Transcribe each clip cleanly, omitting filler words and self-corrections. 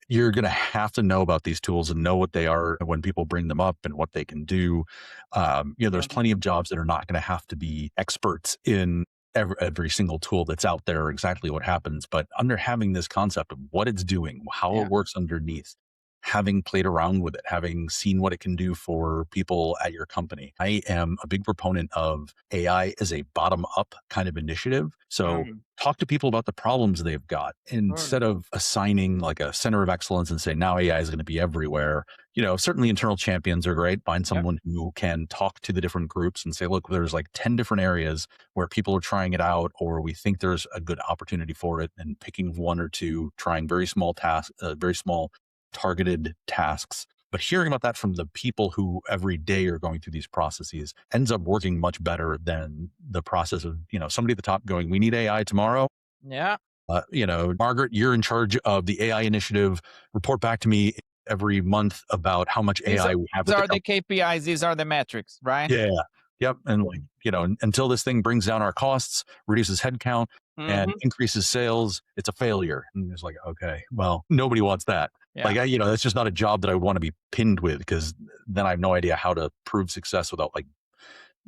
You're going to have to know about these tools and know what they are when people bring them up and what they can do. There's Mhm. plenty of jobs that are not going to have to be experts in every single tool that's out there, exactly what happens. But under having this concept of what it's doing, how it Yeah. works underneath, having played around with it, having seen what it can do for people at your company, I am a big proponent of AI as a bottom up kind of initiative. So Mm, talk to people about the problems they've got totally. instead of assigning like a center of excellence and say now AI is going to be everywhere. Certainly internal champions are great. Find Yep. someone who can talk to the different groups and say, look, there's like 10 different areas where people are trying it out, or we think there's a good opportunity for it, and picking one or two, trying very small tasks, very small targeted tasks. But hearing about that from the people who every day are going through these processes ends up working much better than the process of, somebody at the top going, we need AI tomorrow. Yeah. Margaret, you're in charge of the AI initiative. Report back to me every month about how much These are AI we have these at the are the company. KPIs, these are the metrics, right? Yeah. Yep. And like, until this thing brings down our costs, reduces headcount, and Mhm. increases sales, it's a failure. And it's like, okay, well, nobody wants that. Yeah. Like, that's just not a job that I want to be pinned with, because then I have no idea how to prove success without like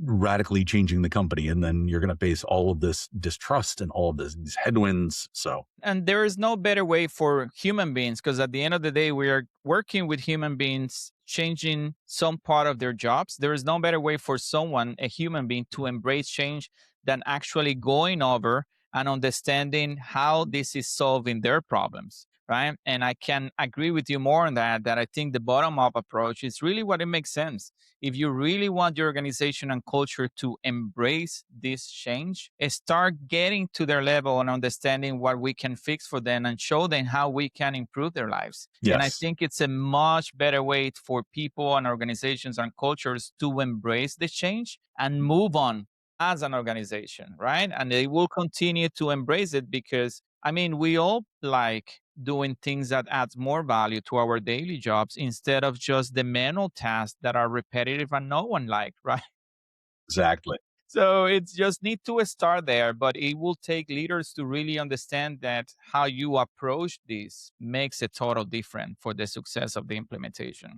radically changing the company. And then you're going to face all of this distrust and all of these headwinds. So, And there is no better way for human beings, because at the end of the day, we are working with human beings changing some part of their jobs. There is no better way for someone, a human being, to embrace change than actually going over and understanding how this is solving their problems. Right. And I can agree with you more on that I think the bottom up approach is really what it makes sense. If you really want your organization and culture to embrace this change, start getting to their level and understanding what we can fix for them and show them how we can improve their lives. And I yes. think it's a much better way for people and organizations and cultures to embrace the change and move on as an organization, right? And they will continue to embrace it because, I mean, we all like doing things that adds more value to our daily jobs instead of just the manual tasks that are repetitive and no one like, right? Exactly. So it's just need to start there, but it will take leaders to really understand that how you approach this makes a total difference for the success of the implementation.